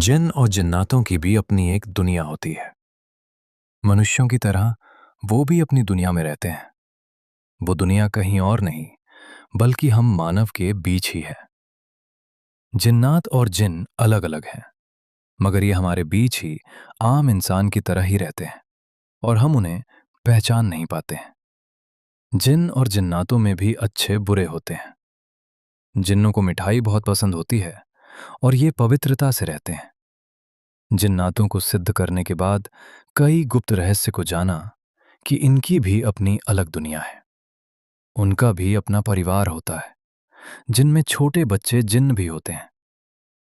जिन और जिन्नातों की भी अपनी एक दुनिया होती है। मनुष्यों की तरह वो भी अपनी दुनिया में रहते हैं। वो दुनिया कहीं और नहीं, बल्कि हम मानव के बीच ही है। जिन्नात और जिन अलग अलग हैं, मगर ये हमारे बीच ही आम इंसान की तरह ही रहते हैं और हम उन्हें पहचान नहीं पाते हैं। जिन और जिन्नातों में भी अच्छे बुरे होते हैं। जिन्नों को मिठाई बहुत पसंद होती है और ये पवित्रता से रहते हैं। जिन्नातों को सिद्ध करने के बाद कई गुप्त रहस्य को जाना कि इनकी भी अपनी अलग दुनिया है। उनका भी अपना परिवार होता है, जिनमें छोटे बच्चे जिन्न भी होते हैं,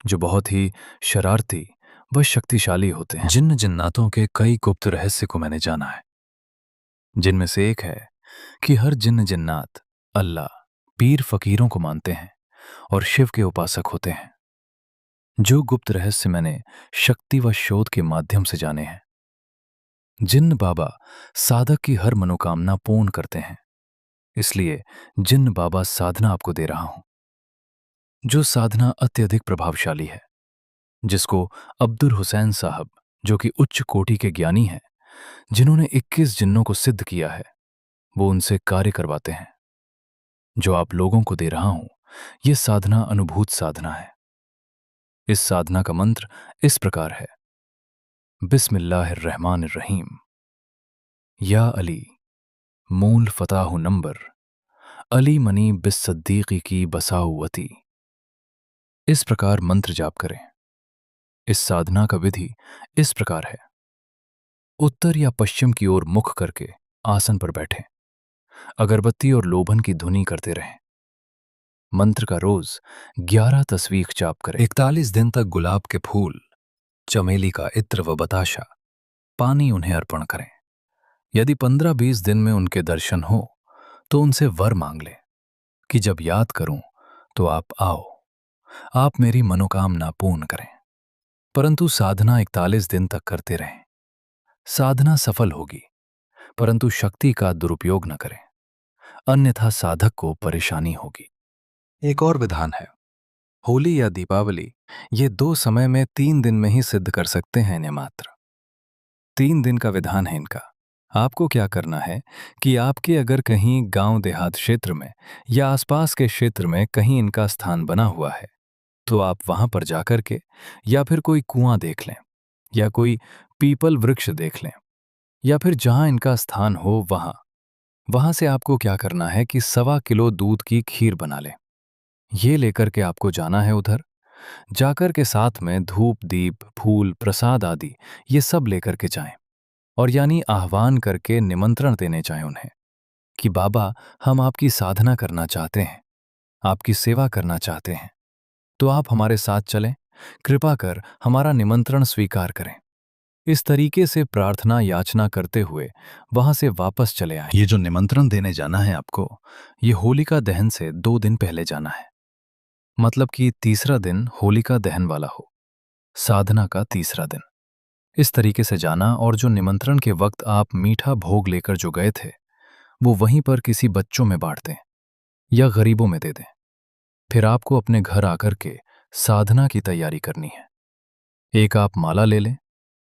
जो बहुत ही शरारती व शक्तिशाली होते हैं। जिन्न जिन्नातों के कई गुप्त रहस्य को मैंने जाना है, जिनमें से एक है कि हर जिन्न जिन्नात अल्लाह, पीर फकीरों को मानते हैं और शिव के उपासक होते हैं। जो गुप्त रहस्य मैंने शक्ति व शोध के माध्यम से जाने हैं। जिन्न बाबा साधक की हर मनोकामना पूर्ण करते हैं, इसलिए जिन्न बाबा साधना आपको दे रहा हूं, जो साधना अत्यधिक प्रभावशाली है, जिसको अब्दुल हुसैन साहब, जो कि उच्च कोटि के ज्ञानी हैं, जिन्होंने 21 जिन्नों को सिद्ध किया है, वो उनसे कार्य करवाते हैं। जो आप लोगों को दे रहा हूं, यह साधना अनुभूत साधना है। इस साधना का मंत्र इस प्रकार है: बिस्मिल्लाहिर्रहमानिर्रहीम। या अली मूल फताहु नंबर, अली मनी बिस्सद्दीकी की बसाउवती। इस प्रकार मंत्र जाप करें। इस साधना का विधि इस प्रकार है: उत्तर या पश्चिम की ओर मुख करके आसन पर बैठें। अगरबत्ती और लोभन की धुनी करते रहें। मंत्र का रोज 11 तस्वीर जाप करें। 41 दिन तक गुलाब के फूल, चमेली का इत्र व बताशा, पानी उन्हें अर्पण करें। यदि 15-20 दिन में उनके दर्शन हो तो उनसे वर मांग लें कि जब याद करूं तो आप आओ, आप मेरी मनोकामना पूर्ण करें। परंतु साधना 41 दिन तक करते रहें। साधना सफल होगी, परंतु शक्ति का दुरुपयोग न करें, अन्यथा साधक को परेशानी होगी। एक और विधान है, होली या दीपावली, ये 2 समय में 3 दिन में ही सिद्ध कर सकते हैं इन्हें मात्र। 3 दिन का विधान है इनका। आपको क्या करना है कि आपके अगर कहीं गांव देहात क्षेत्र में या आसपास के क्षेत्र में कहीं इनका स्थान बना हुआ है, तो आप वहां पर जाकर के या फिर कोई कुआं देख लें या कोई पीपल वृक्ष देख लें या फिर जहां इनका स्थान हो वहां से आपको क्या करना है कि 1.25 किलो दूध की खीर बना लें। ये लेकर के आपको जाना है उधर। जाकर के साथ में धूप दीप फूल प्रसाद आदि ये सब लेकर के जाएं और यानी आह्वान करके निमंत्रण देने चाहें उन्हें कि बाबा, हम आपकी साधना करना चाहते हैं, आपकी सेवा करना चाहते हैं, तो आप हमारे साथ चलें, कृपा कर हमारा निमंत्रण स्वीकार करें। इस तरीके से प्रार्थना याचना करते हुए वहां से वापस चले आए। ये जो निमंत्रण देने जाना है आपको, ये होलिका दहन से 2 दिन पहले जाना है। मतलब कि तीसरा दिन होलिका दहन वाला हो, साधना का तीसरा दिन। इस तरीके से जाना और जो निमंत्रण के वक्त आप मीठा भोग लेकर जो गए थे, वो वहीं पर किसी बच्चों में बांट दें या गरीबों में दे दें। फिर आपको अपने घर आकर के साधना की तैयारी करनी है। एक आप माला ले लें,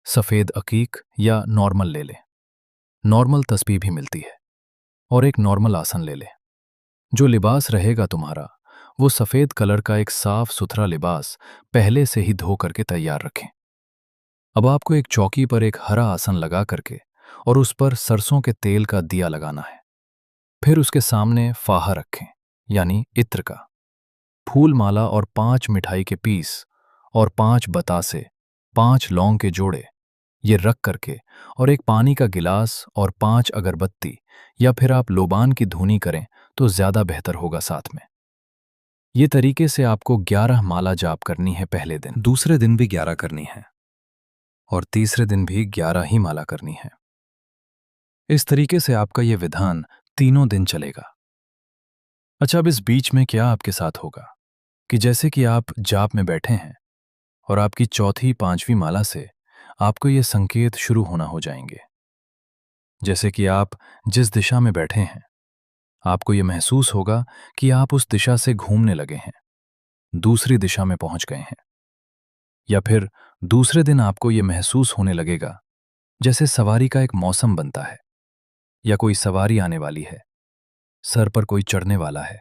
सफेद अकीक या नॉर्मल ले लें। नॉर्मल तस्बीह भी मिलती है। और एक नॉर्मल आसन ले लें। जो लिबास रहेगा तुम्हारा, वो सफेद कलर का एक साफ सुथरा लिबास पहले से ही धो करके तैयार रखें। अब आपको एक चौकी पर एक हरा आसन लगा करके और उस पर सरसों के तेल का दिया लगाना है। फिर उसके सामने फाहा रखें, यानी इत्र का, फूल माला और 5 मिठाई के पीस और 5 बतासे, 5 लौंग के जोड़े ये रख करके और एक पानी का गिलास और 5 अगरबत्ती या फिर आप लोबान की धुनी करें तो ज्यादा बेहतर होगा साथ में। ये तरीके से आपको 11 माला जाप करनी है पहले दिन, दूसरे दिन भी 11 करनी है और तीसरे दिन भी 11 ही माला करनी है। इस तरीके से आपका ये विधान तीनों दिन चलेगा। अच्छा, अब इस बीच में क्या आपके साथ होगा कि जैसे कि आप जाप में बैठे हैं और आपकी चौथी 5वीं माला से आपको ये संकेत शुरू होना हो जाएंगे। जैसे कि आप जिस दिशा में बैठे हैं, आपको ये महसूस होगा कि आप उस दिशा से घूमने लगे हैं, दूसरी दिशा में पहुंच गए हैं। या फिर दूसरे दिन आपको ये महसूस होने लगेगा जैसे सवारी का एक मौसम बनता है या कोई सवारी आने वाली है, सर पर कोई चढ़ने वाला है,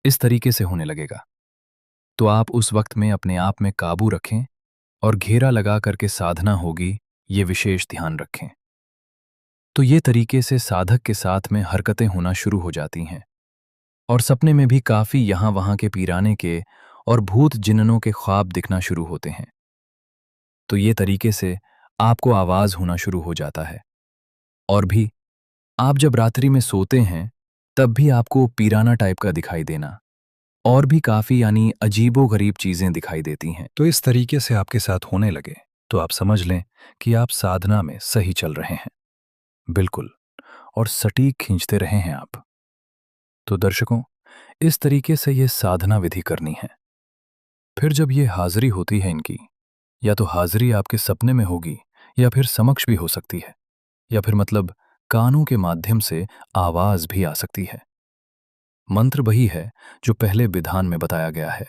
इस तरीके से होने लगेगा। तो आप उस वक्त में अपने आप में काबू रखें और घेरा लगा करके साधना होगी, ये विशेष ध्यान रखें। तो ये तरीके से साधक के साथ में हरकतें होना शुरू हो जाती हैं और सपने में भी काफ़ी यहाँ वहाँ के पीराने के और भूत जिन्नों के ख्वाब दिखना शुरू होते हैं। तो ये तरीके से आपको आवाज़ होना शुरू हो जाता है। और भी आप जब रात्रि में सोते हैं तब भी आपको पीराना टाइप का दिखाई देना और भी काफ़ी यानी अजीबो-गरीब चीज़ें दिखाई देती हैं। तो इस तरीके से आपके साथ होने लगे तो आप समझ लें कि आप साधना में सही चल रहे हैं। बिल्कुल, और सटीक खींचते रहे हैं आप। तो दर्शकों, इस तरीके से ये साधना विधि करनी है। फिर जब ये हाज़िरी होती है इनकी, या तो हाज़िरी आपके सपने में होगी या फिर समक्ष भी हो सकती है, या फिर मतलब कानों के माध्यम से आवाज़ भी आ सकती है। मंत्र वही है जो पहले विधान में बताया गया है।